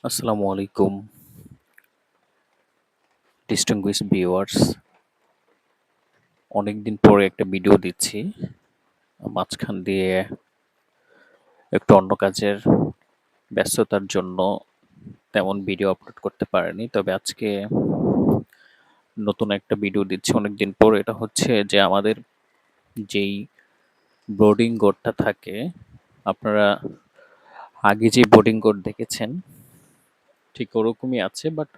আসসালামু আলাইকুম, distinguished viewers। অনেকদিন পরে একটা ভিডিও দিচ্ছি। মাঝখান দিয়ে একটু অন্য কাজের ব্যস্ততার জন্য তেমন ভিডিও আপলোড করতে পারিনি। তবে আজকে নতুন একটা ভিডিও দিচ্ছি অনেকদিন পর। এটা হচ্ছে যে আমাদের যেই বোর্ডিং কোডটা থাকে, আপনারা আগে যে বোর্ডিং কোড দেখেছেন ঠিক ওরকমই আছে, বাট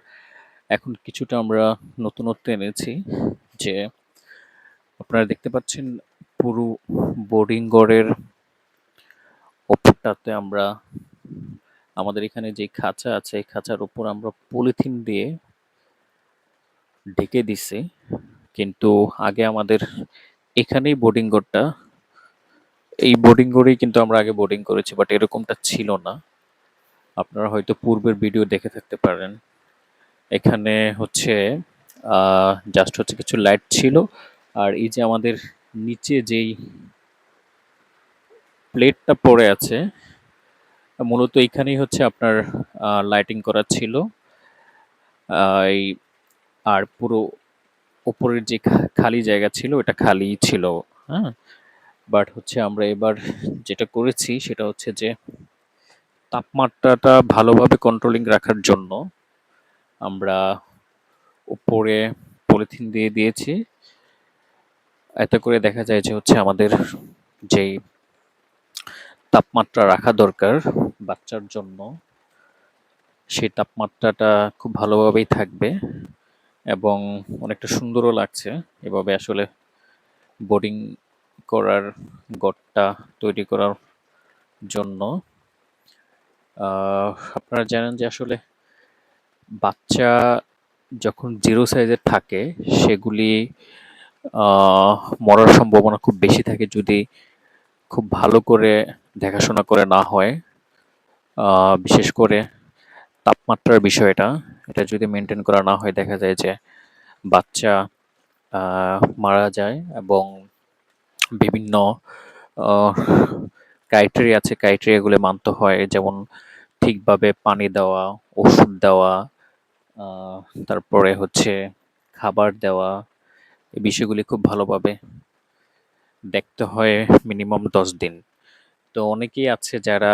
এখন কিছুটা আমরা নতুনত্ব এনেছি। যে আপনারা দেখতে পাচ্ছেন পুরো বোর্ডিং কোডের ওপরটাতে আমরা আমাদের এখানে যে খাঁচা আছে এই খাঁচার উপর আমরা পলিথিন দিয়ে ঢেকে দিছি। কিন্তু আগে আমাদের এখানেই বোর্ডিং কোডটা, এই বোর্ডিং কোডেই কিন্তু আমরা আগে বোর্ডিং করেছি, বাট এরকমটা ছিল না। আপনারা হয়তো পূর্বের ভিডিও দেখে থাকতে পারেন। এখানে হচ্ছে জাস্ট হচ্ছে কিছু লাইট ছিল, আর এই যে আমাদের নিচে যেই প্লেটটা পড়ে আছে মূলত এখানেই হচ্ছে আপনার লাইটিং করা ছিল। এই আর পুরো উপরের যে খালি জায়গা ছিল ওটা খালিই ছিল। হ্যাঁ, বাট হচ্ছে আমরা এবার যেটা করেছি সেটা হচ্ছে যে তাপমাত্রাটা ভালোভাবে কন্ট্রোলিং রাখার জন্য আমরা উপরে পলিথিন দিয়ে দিয়েছি। এতে করে দেখা যায় যে হচ্ছে আমাদের যেই তাপমাত্রা রাখা দরকার বাচ্চার জন্য সেই তাপমাত্রাটা খুব ভালোভাবেই থাকবে এবং অনেকটা সুন্দরও লাগছে এভাবে আসলে বোর্ডিং করার ঘরটা তৈরি করার জন্য। আপনারা জানেন যে আসলে বাচ্চা যখন জিরো সাইজের থাকে সেগুলি আহ, মরার সম্ভাবনা খুব বেশি থাকে যদি খুব ভালো করে দেখাশোনা করে না হয়। বিশেষ করে তাপমাত্রার বিষয়টা, এটা যদি মেনটেন করা না হয় দেখা যায় যে বাচ্চা মারা যায়। এবং বিভিন্ন ক্রাইটেরিয়া আছে, ক্রাইটেরিয়াগুলো মানতে হয়, যেমন ঠিকভাবে পানি দেওয়া, ওষুধ দেওয়া, আহ, তারপরে হচ্ছে খাবার দেওয়া। এই বিষয়গুলি খুব ভালোভাবে দেখতে হয় মিনিমাম 10 দিন। তো অনেকেই আছে যারা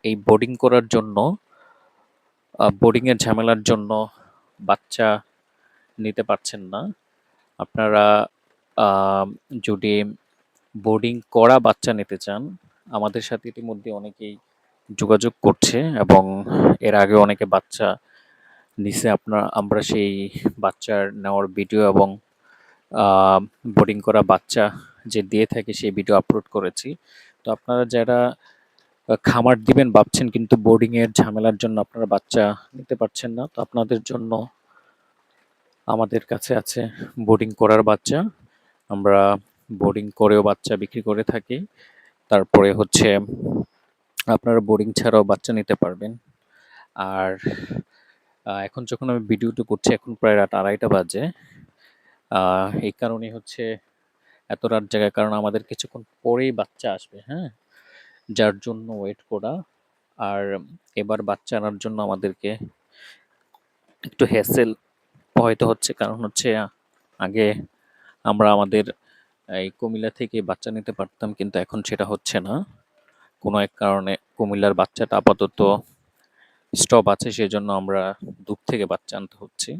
এই বোর্ডিং করার জন্য বোর্ডিং এর ঝামেলার জন্য বাচ্চা নিতে পারছেন না। আপনারা আহ, যদি বোর্ডিং করা বাচ্চা নিতে চান, আমাদের সাথে ইতিমধ্যে অনেকেই যোগাযোগ করছে এবং এর আগে অনেকে বাচ্চা নিছে। আমরা সেই বাচ্চার নেওয়ার ভিডিও এবং বোর্ডিং করা বাচ্চা যে দিয়ে থাকে সেই ভিডিও আপলোড করেছি। তো আপনারা যারা খামার দিবেন ভাবছেন কিন্তু বোর্ডিং এর ঝামেলার জন্য আপনারা বাচ্চা নিতে পারছেন না, তো আপনাদের জন্য আমাদের কাছে আছে বোর্ডিং করার বাচ্চা। আমরা বোর্ডিং করেও বাচ্চা বিক্রি করে থাকি। তারপরে হচ্ছে আপনারা বোর্ডিং ছাড়াও বাচ্চা নিতে পারবেন। আর এখন যখন আমি ভিডিওটা করছি এখন প্রায় রাত 2:30 বাজে। এই কারণে হচ্ছে এত রাত জায়গার কারণ আমাদের কিছুক্ষণ পরেই বাচ্চা আসবে। হ্যাঁ, যার জন্য ওয়েট করা। আর এবার বাচ্চা আনার জন্য আমাদেরকে একটু হ্যাসেল হয়তো হচ্ছে, কারণ হচ্ছে আগে আমরা আমাদের এই কুমিল্লা থেকে বাচ্চা নিতে পারতাম, কিন্তু এখন সেটা হচ্ছে না। কোনো এক কারণে কুমিল্লার বাচ্চাটা আপাতত স্টপ আছে, সেজন্য আমরা দূর থেকে বাচ্চা আনতে হচ্ছে।